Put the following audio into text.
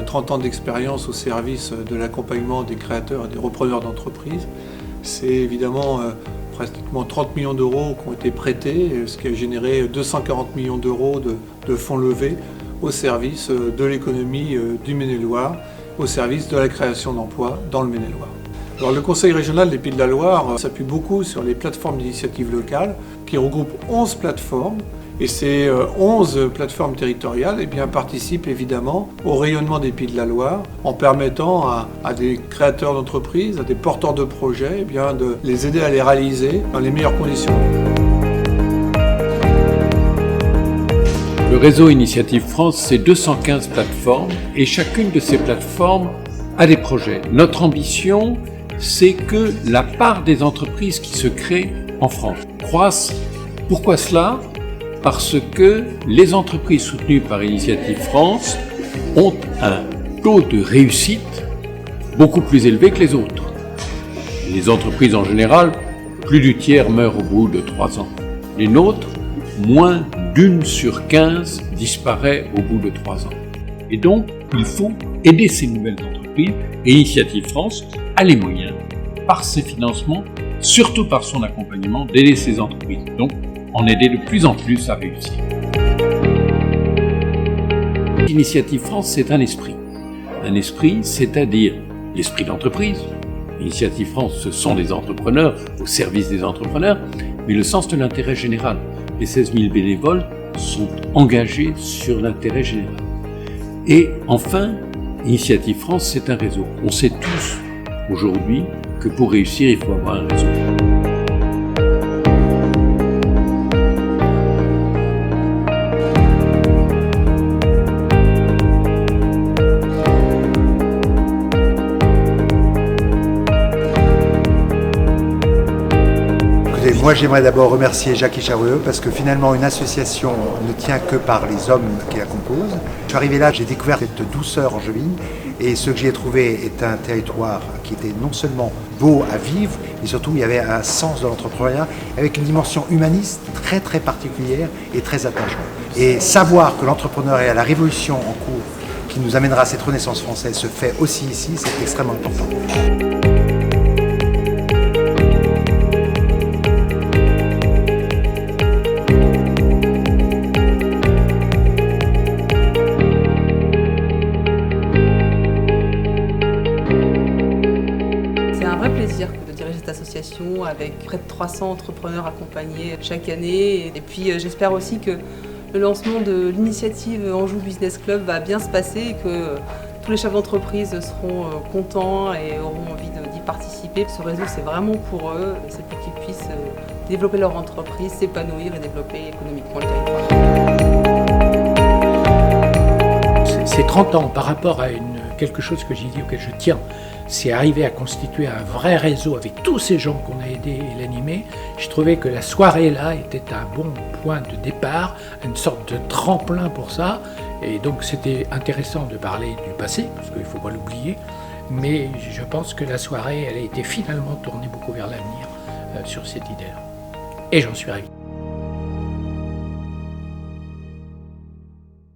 30 ans d'expérience au service de l'accompagnement des créateurs et des repreneurs d'entreprises. C'est évidemment pratiquement 30 millions d'euros qui ont été prêtés, ce qui a généré 240 millions d'euros de fonds levés au service de l'économie du Maine-et-Loire, au service de la création d'emplois dans le Maine-et-Loire. Alors, le Conseil régional des Pays de la Loire s'appuie beaucoup sur les plateformes d'initiatives locales qui regroupent 11 plateformes. Et ces 11 plateformes territoriales participent évidemment au rayonnement des Pays de la Loire en permettant à des créateurs d'entreprises, à des porteurs de projets, de les aider à les réaliser dans les meilleures conditions. Le réseau Initiative France, c'est 215 plateformes et chacune de ces plateformes a des projets. Notre ambition, c'est que la part des entreprises qui se créent en France croisse. Pourquoi cela ? Parce que les entreprises soutenues par Initiative France ont un taux de réussite beaucoup plus élevé que les autres. Les entreprises en général, plus du tiers meurent au bout de 3 ans. Les nôtres, moins d'1 sur 15 disparaît au bout de 3 ans. Et donc, il faut aider ces nouvelles entreprises. Et Initiative France a les moyens, par ses financements, surtout par son accompagnement, d'aider ces entreprises. Donc, en aider de plus en plus à réussir. Initiative France, c'est un esprit. Un esprit, c'est-à-dire l'esprit d'entreprise. Initiative France, ce sont des entrepreneurs au service des entrepreneurs, mais le sens de l'intérêt général. Les 16 000 bénévoles sont engagés sur l'intérêt général. Et enfin, Initiative France, c'est un réseau. On sait tous aujourd'hui que pour réussir, il faut avoir un réseau. Moi, j'aimerais d'abord remercier Jacques Charrieux parce que finalement, une association ne tient que par les hommes qui la composent. Je suis arrivé là, j'ai découvert cette douceur angevine et ce que j'y ai trouvé est un territoire qui était non seulement beau à vivre, mais surtout il y avait un sens de l'entrepreneuriat avec une dimension humaniste très très particulière et très attachante. Et savoir que l'entrepreneuriat, la révolution en cours qui nous amènera à cette renaissance française se fait aussi ici, c'est extrêmement important. Plaisir de diriger cette association avec près de 300 entrepreneurs accompagnés chaque année. Et puis j'espère aussi que le lancement de l'initiative Anjou Business Club va bien se passer et que tous les chefs d'entreprise seront contents et auront envie d'y participer. Ce réseau, c'est vraiment pour eux, c'est pour qu'ils puissent développer leur entreprise, s'épanouir et développer économiquement le territoire. C'est 30 ans par rapport à quelque chose que j'ai dit auquel je tiens. C'est arriver à constituer un vrai réseau avec tous ces gens qu'on a aidés et l'animer. Je trouvais que la soirée là était un bon point de départ, une sorte de tremplin pour ça. Et donc c'était intéressant de parler du passé, parce qu'il ne faut pas l'oublier. Mais je pense que la soirée, elle a été finalement tournée beaucoup vers l'avenir sur cette idée-là. Et j'en suis ravi.